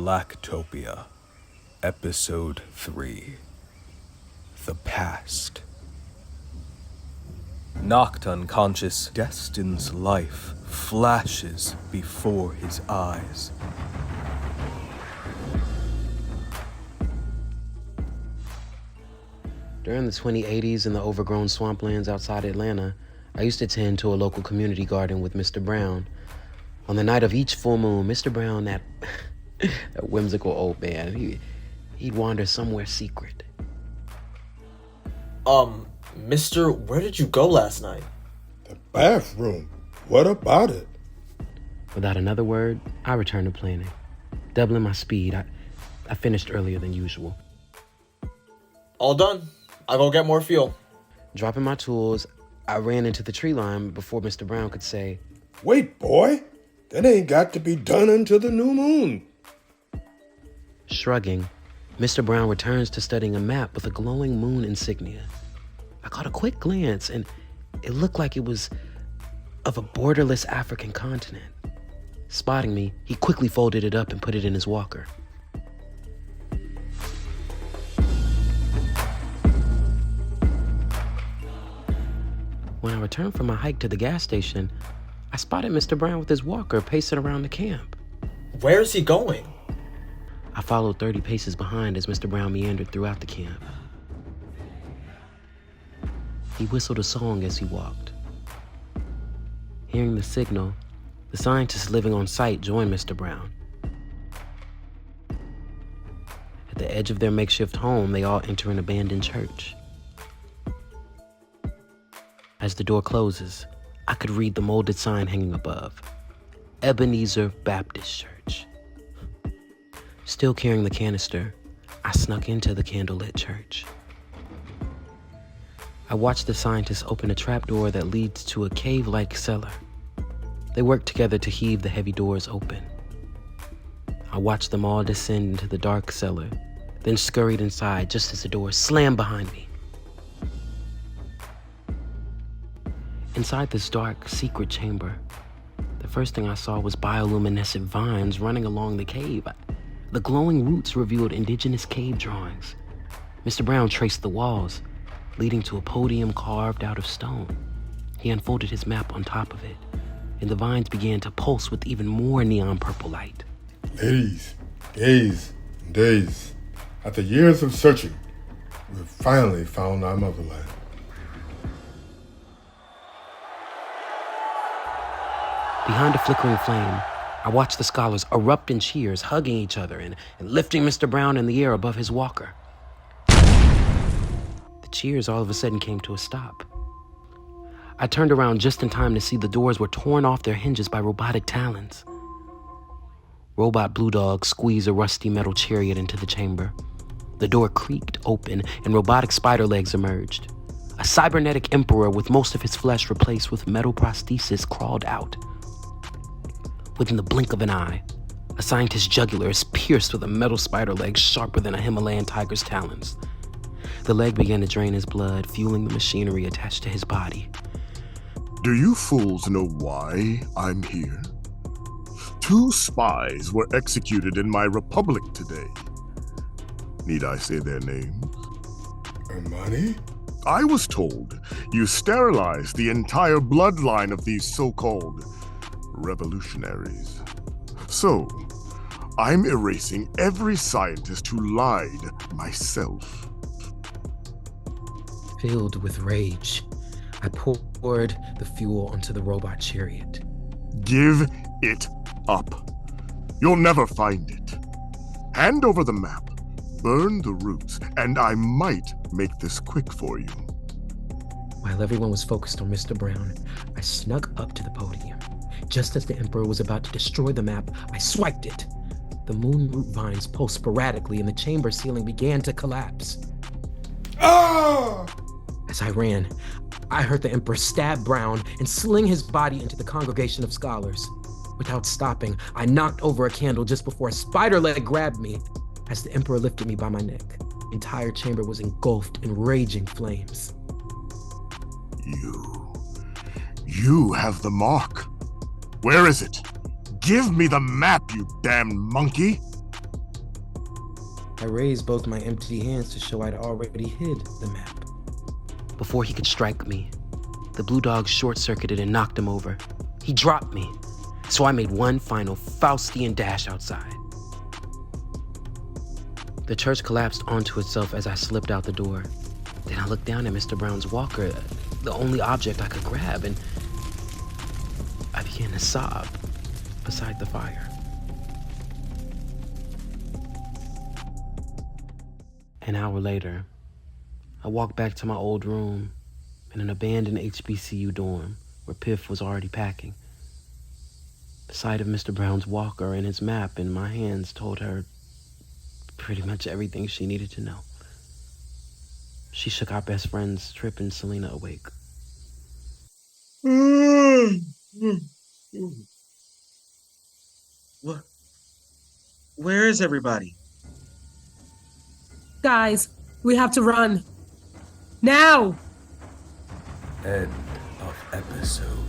Blacktopia, Episode 3, The Past. Knocked unconscious, Destin's life flashes before his eyes. During the 2080s in the overgrown swamplands outside Atlanta, I used to tend to a local community garden with Mr. Brown. On the night of each full moon, Mr. Brown, that whimsical old man, he'd wander somewhere secret. Mister, where did you go last night? The bathroom. What about it? Without another word, I returned to planning. Doubling my speed, I finished earlier than usual. All done. I'll go get more fuel. Dropping my tools, I ran into the tree line before Mr. Brown could say, "Wait, boy. That ain't got to be done until the new moon." Shrugging, Mr. Brown returns to studying a map with a glowing moon insignia. I caught a quick glance, and it looked like it was of a borderless African continent. Spotting me, he quickly folded it up and put it in his walker. When I returned from my hike to the gas station, I spotted Mr. Brown with his walker pacing around the camp. Where is he going? I followed 30 paces behind as Mr. Brown meandered throughout the camp. He whistled a song as he walked. Hearing the signal, the scientists living on site joined Mr. Brown. At the edge of their makeshift home, they all enter an abandoned church. As the door closes, I could read the molded sign hanging above. Ebenezer Baptist Church. Still carrying the canister, I snuck into the candlelit church. I watched the scientists open a trapdoor that leads to a cave-like cellar. They worked together to heave the heavy doors open. I watched them all descend into the dark cellar, then scurried inside just as the door slammed behind me. Inside this dark, secret chamber, the first thing I saw was bioluminescent vines running along the cave. The glowing roots revealed indigenous cave drawings. Mr. Brown traced the walls, leading to a podium carved out of stone. He unfolded his map on top of it, and the vines began to pulse with even more neon purple light. Ladies, gays, and days. After years of searching, we've finally found our motherland. Behind a flickering flame, I watched the scholars erupt in cheers, hugging each other and lifting Mr. Brown in the air above his walker. The cheers all of a sudden came to a stop. I turned around just in time to see the doors were torn off their hinges by robotic talons. Robot blue dogs squeezed a rusty metal chariot into the chamber. The door creaked open and robotic spider legs emerged. A cybernetic emperor with most of his flesh replaced with metal prosthesis crawled out. Within the blink of an eye, a scientist's jugular is pierced with a metal spider leg sharper than a Himalayan tiger's talons. The leg began to drain his blood, fueling the machinery attached to his body. Do you fools know why I'm here? 2 spies were executed in my republic today. Need I say their names? Money? I was told you sterilized the entire bloodline of these so-called revolutionaries. So, I'm erasing every scientist who lied myself. Filled with rage, I poured the fuel onto the robot chariot. Give it up. You'll never find it. Hand over the map, burn the roots, and I might make this quick for you. While everyone was focused on Mr. Brown, I snuck up to the podium. Just as the Emperor was about to destroy the map, I swiped it. The moon root vines pulsed sporadically and the chamber ceiling began to collapse. Ah! As I ran, I heard the Emperor stab Brown and sling his body into the congregation of scholars. Without stopping, I knocked over a candle just before a spider leg grabbed me. As the Emperor lifted me by my neck, the entire chamber was engulfed in raging flames. You have the mark. Where is it? Give me the map, you damned monkey! I raised both my empty hands to show I'd already hid the map. Before he could strike me, the blue dog short-circuited and knocked him over. He dropped me, so I made one final Faustian dash outside. The church collapsed onto itself as I slipped out the door. Then I looked down at Mr. Brown's walker, the only object I could grab, and I began to sob beside the fire. An hour later, I walked back to my old room in an abandoned HBCU dorm where Piff was already packing. The sight of Mr. Brown's walker and his map in my hands told her pretty much everything she needed to know. She shook our best friend's Trip and Selena awake. What? Where is everybody? Guys, we have to run. Now! End of episode.